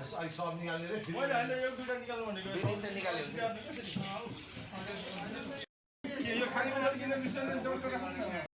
सब निकाल्ने रे मैले अहिले एक दुईटा निकाल्नु भनेको यो खाने मलाई किन बिर्सने जोड गरेर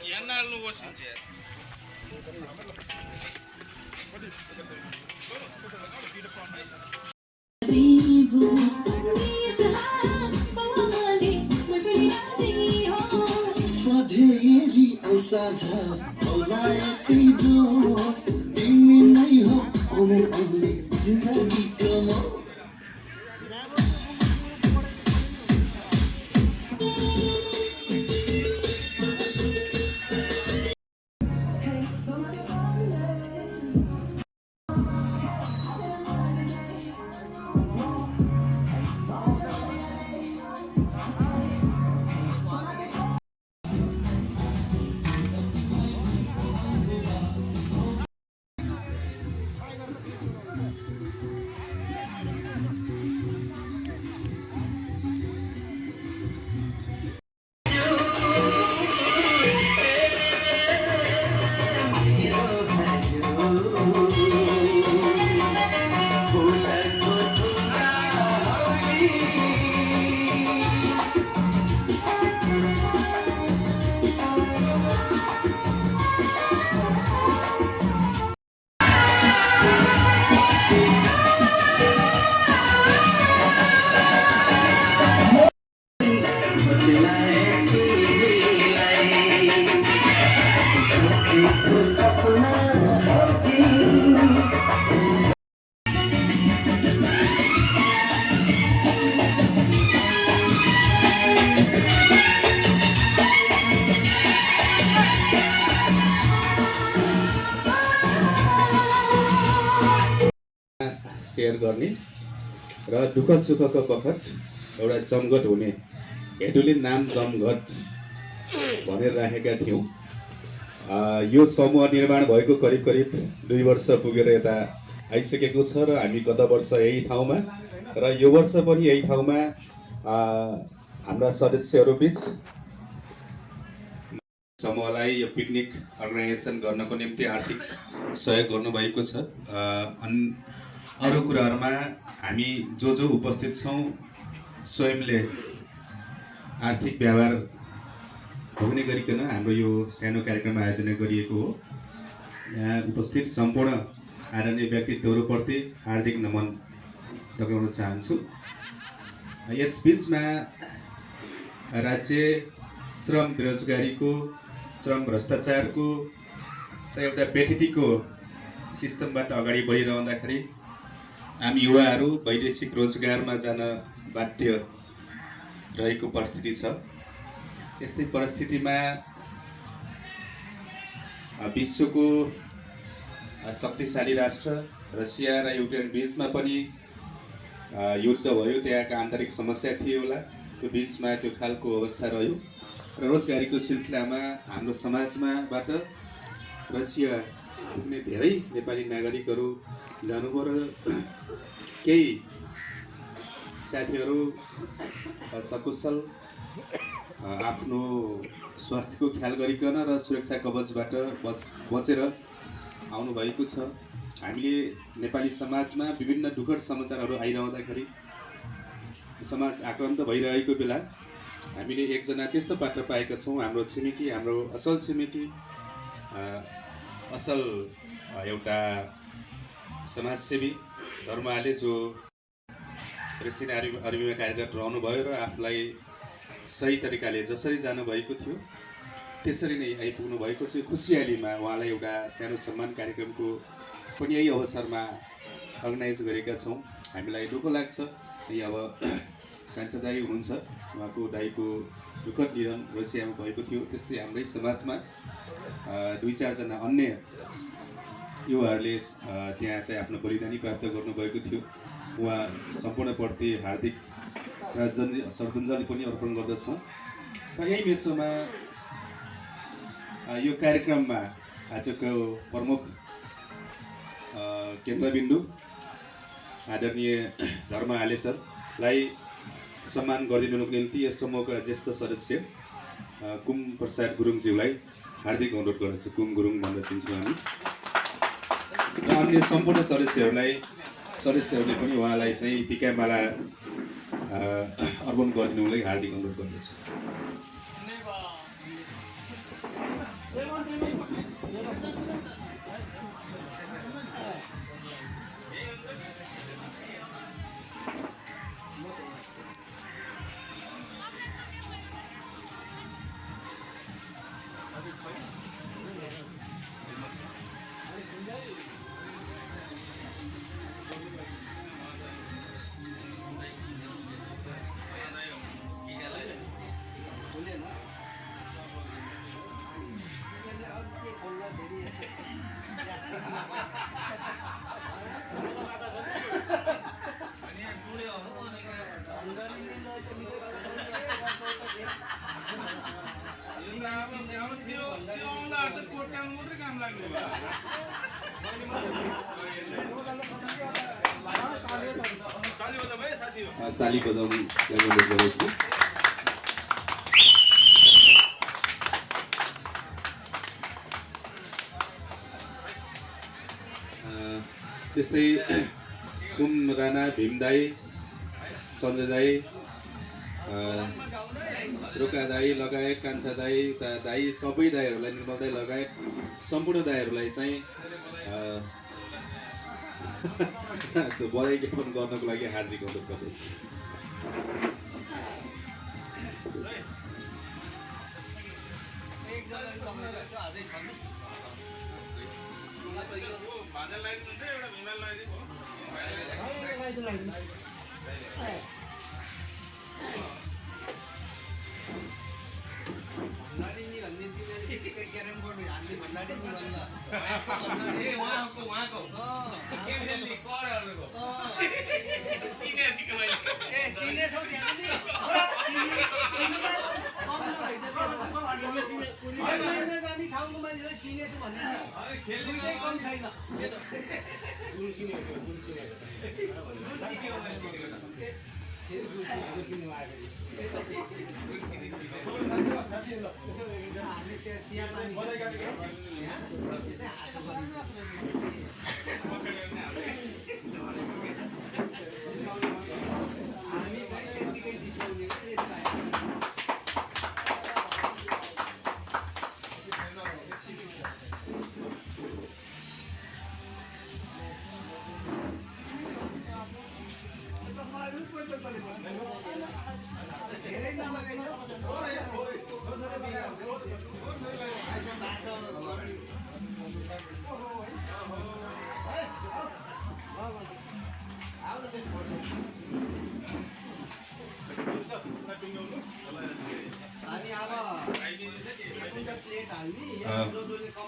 옛날로 보신지 सेयर गर्ने र दुःख सुखको बखत एउटा जमघट हुने हेटुले नाम जमघट भनेर राखेका थियौँ। यो समूह निर्माण भएको करिब करिब 2 वर्ष पुगेर यता आइसकेको छ र हामी गत वर्ष यही ठाउँमा र यो वर्ष पनि यही ठाउँमा हाम्रा सदस्यहरू बीच समूहलाई यो पिकनिक अर्गनाइजेसन गर्नको निम्ति आर्थिक सहयोग गर्नुभएको छ। अरू कुराहरूमा हामी जो उपस्थित छौँ स्वयंले आर्थिक व्यवहार भोग्ने गरिकन हाम्रो यो सानो कार्यक्रम आयोजना गरिएको हो। यहाँ उपस्थित सम्पूर्ण आदरणीय व्यक्तित्वहरूप्रति हार्दिक नमन टक्राउन चाहन्छु। यस बीचमा राज्य श्रम बेरोजगारीको, श्रम भ्रष्टाचारको र एउटा बेठिटीको सिस्टमबाट अगाडि बढिरहँदाखेरि हामी युवाहरू वैदेशिक रोजगारमा जान बाध्य रहेको परिस्थिति छ। यस्तै परिस्थितिमा विश्वको शक्तिशाली राष्ट्र रसिया र युक्रेन बीचमा पनि युद्ध भयो, त्यहाँका आन्तरिक समस्या थिए होला, त्यो बीचमा त्यो खालको अवस्था रह्यो र रोजगारीको सिलसिलामा हाम्रो समाजमाबाट रसिया पुग्ने धेरै नेपाली नागरिकहरू जानुभयो र केही साथीहरू सकुशल आफ्नो स्वास्थ्यको ख्याल गरिकन र सुरक्षा कवचबाट बचेर आउनुभएको छ। हामीले नेपाली समाजमा विभिन्न दुःखद समाचारहरू आइरहँदाखेरि समाज आक्रान्त भइरहेको बेला हामीले एकजना त्यस्तो पात्र पाएका छौँ, हाम्रो छिमेकी, हाम्रो असल छिमेकी, असल एउटा समाजसेवी धर्मले जो रेसिडेन्ट आर्मीमा कार्यरत रहनुभयो र आफूलाई सही तरिकाले जसरी जानुभएको थियो त्यसरी नै आइपुग्नु भएको छ। खुसियालीमा उहाँलाई एउटा सानो सम्मान कार्यक्रमको पनि यही अवसरमा अर्गनाइज गरेका छौँ। हामीलाई दुःख लाग्छ यहाँ अब कान्छा दाई हुनुहुन्छ, उहाँको दाईको दुःखद निधन रसियामा भएको थियो। त्यस्तै हाम्रै समाजमा 2-4 अन्य युवाहरूले त्यहाँ चाहिँ आफ्नो बलिदानी प्राप्त गर्नुभएको थियो। उहाँ सम्पूर्णप्रति हार्दिक श्रद्धाञ्जली पनि अर्पण गर्दछौँ। र यही मेसोमा यो कार्यक्रममा आजको प्रमुख केन्द्रबिन्दु आदरणीय धर्म आले सरलाई सम्मान गरिदिनुको निम्ति यस समूहका ज्येष्ठ सदस्य कुम प्रसाद गुरुङज्यूलाई हार्दिक अनुरोध गर्दछु। कुम गुरुङ भनेर चिन्छौँ हामी। र अन्य सम्पूर्ण सदस्यहरूले पनि उहाँलाई चाहिँ टिकामाला अर्पण गरिदिनुलाई हार्दिक अनुरोध गर्दछु। ताली बजाउनु अनुरोध गर्छु। त्यस्तै कुम राणा, भीम दाई, सञ्जय दाई, रोका दाई लगायत कान्छा दाई सबै दाईहरूलाई, निर्मल दाई लगायत सम्पूर्ण दाईहरूलाई चाहिँ त्यो बधाई ज्ञापन गर्नको लागि हार्दिक अनुरोध गर्दछु।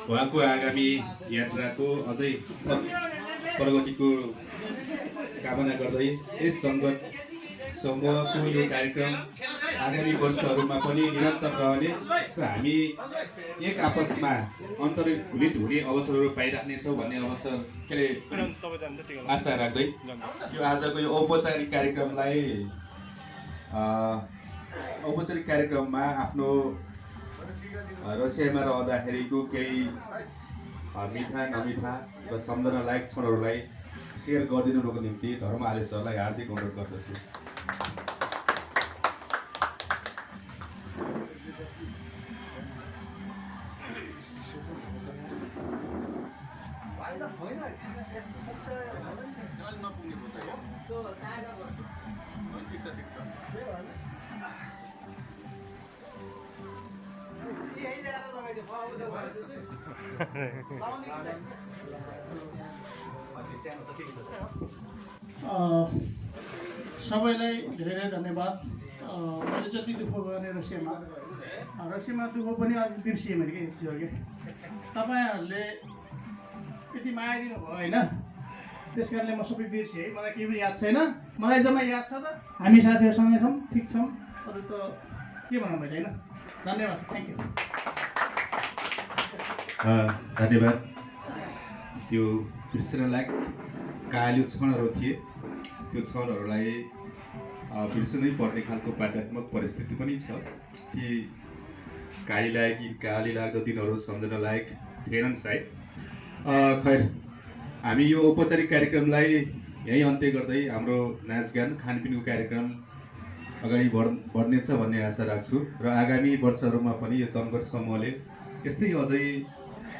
उहाँको आगामी यात्राको अझै प्रगतिको कामना गर्दै यस सङ्गत समूहको यो कार्यक्रम आगामी वर्षहरूमा पनि निरन्तर रहने र हामी एक आपसमा अन्तर्घुलित हुने अवसरहरू पाइराख्नेछौँ भन्ने अवसर के अरे आशा राख्दै यो आजको यो औपचारिक कार्यक्रममा आफ्नो रसियामा रहँदाखेरिको केही मिठा नमिठा र सम्झना लायक क्षणहरूलाई सेयर गरिदिनुको निम्ति धर्म आले सरलाई हार्दिक अनुरोध गर्दछु। सबैलाई धेरै धेरै धन्यवाद। मैले जति दुःख गरेँ रसियामा दुःख पनि अझ बिर्सिएँ मैले के चिजहरू के तपाईँहरूले यति माया दिनुभयो होइन, त्यस कारणले म सबै बिर्सेँ है। मलाई केही पनि याद छैन, मलाई जम्मा याद छ त हामी साथीहरूसँगै छौँ, ठिक छौँ, अरू त के भनौँ मैले होइन। धन्यवाद, थ्याङ्क यू। धन्यवाद। त्यो बिर्सन लायक कालियो क्षणहरू थिए, त्यो क्षणहरूलाई बिर्सनै पर्ने खालको बाध्यात्मक परिस्थिति पनि छ। ती काली लाग्दो दिनहरू सम्झन लायक थिएनन् सायद। खैर, हामी यो औपचारिक कार्यक्रमलाई यहीँ अन्त्य गर्दै हाम्रो नाचगान खानपिनको कार्यक्रम अगाडि बढ्नेछ भन्ने आशा राख्छु र आगामी वर्षहरूमा पनि यो जनगठ समूहले यस्तै अझै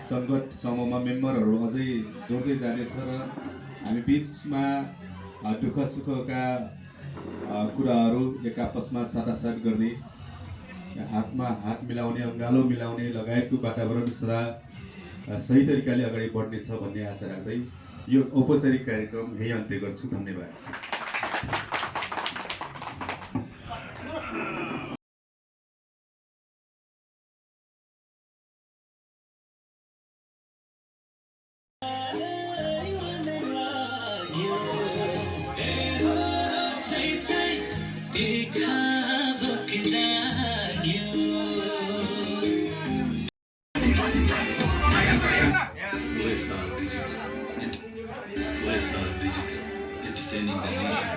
जनगठ समूहमा मेम्बरहरू अझै जोड्दै जानेछ र हामी बिचमा दुःख सुखका कुराहरू एक आपसमा साटासाट गर्दै हातमा हात मिलाउने, अँगालो मिलाउने लगायतको वातावरण सदा सही तरिकाले अगाडि बढ्नेछ भन्ने आशा राख्दै यो औपचारिक कार्यक्रम यही अन्त्य गर्छु। धन्यवाद। Entertaining the nation.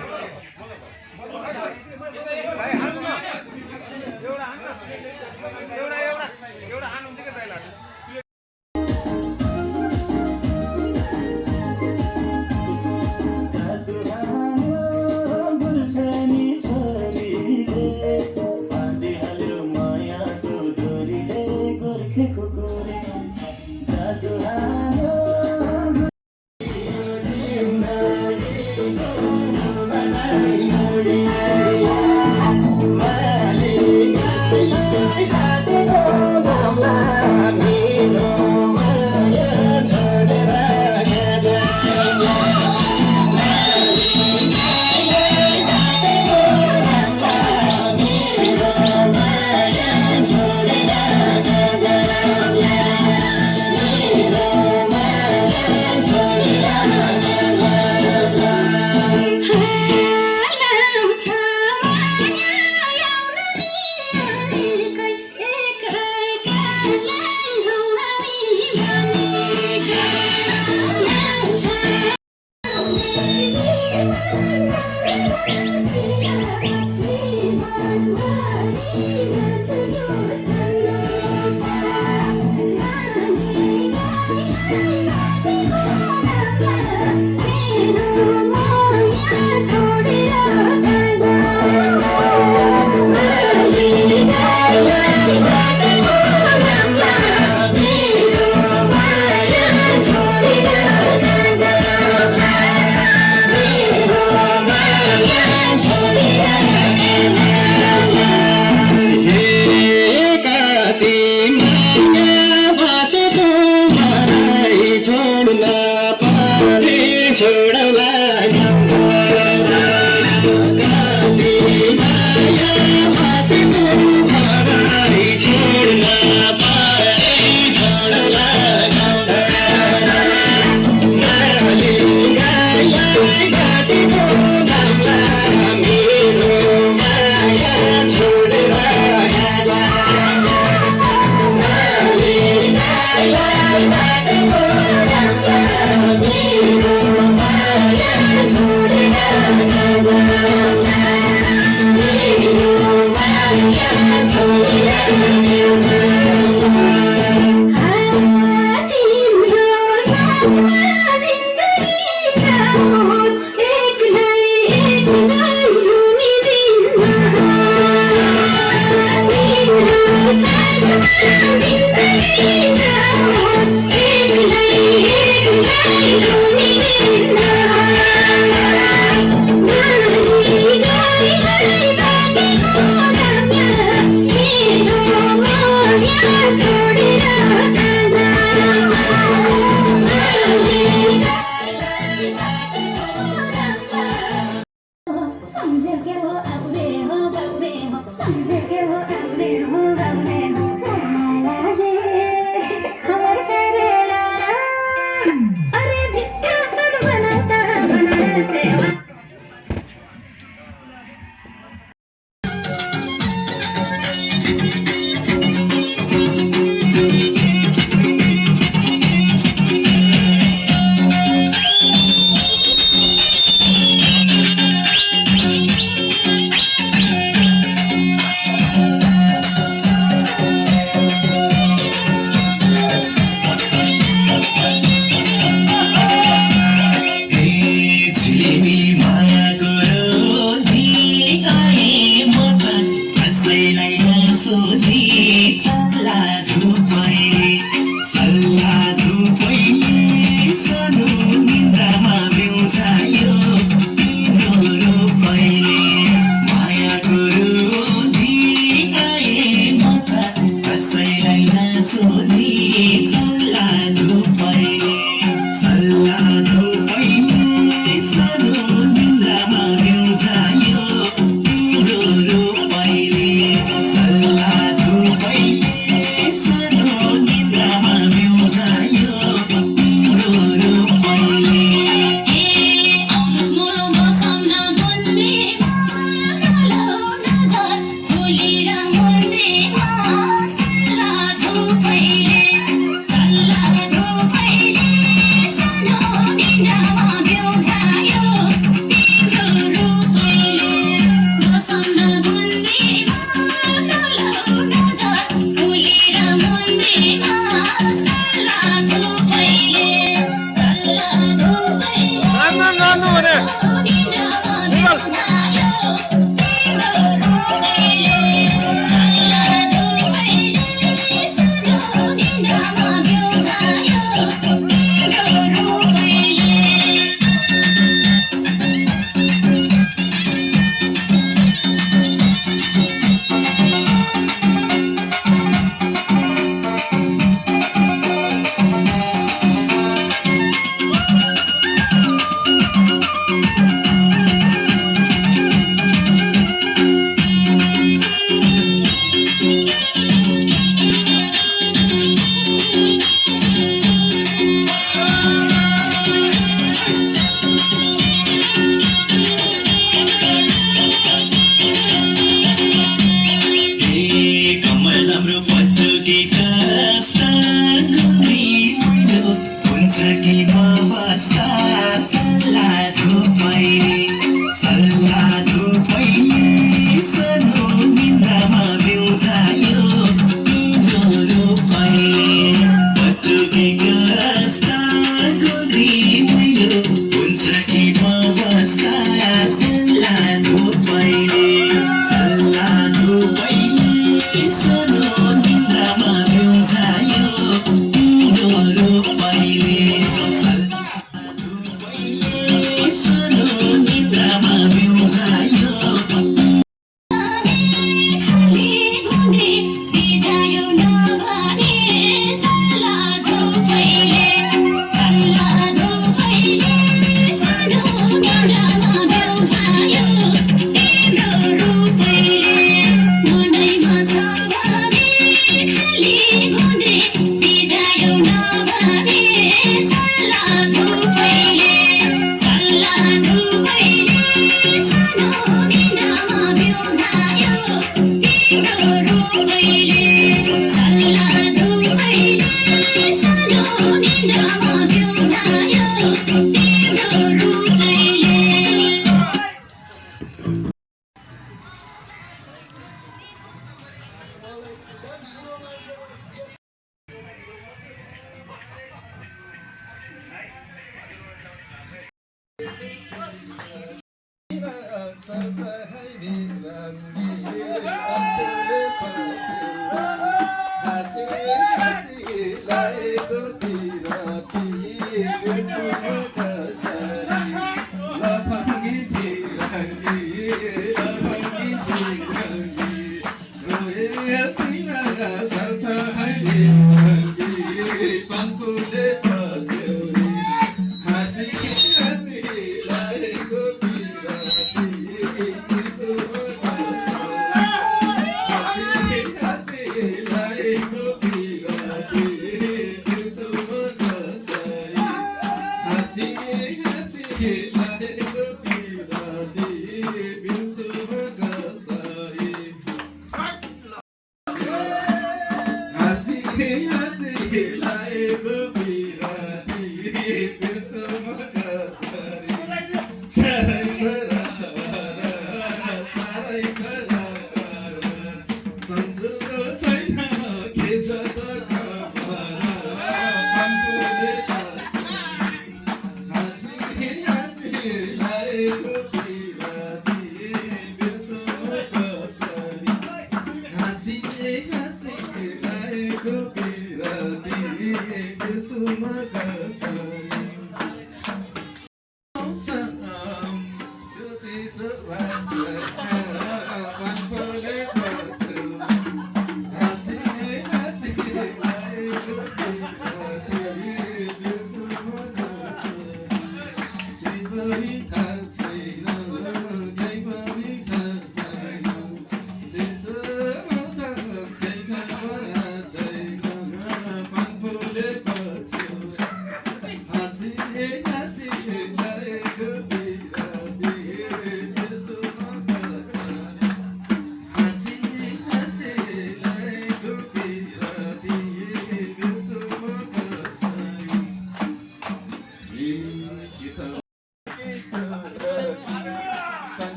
छोडेर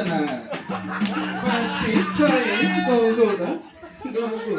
पाँचजना 5 फिट 6 इन्च गाउँको न गाउँको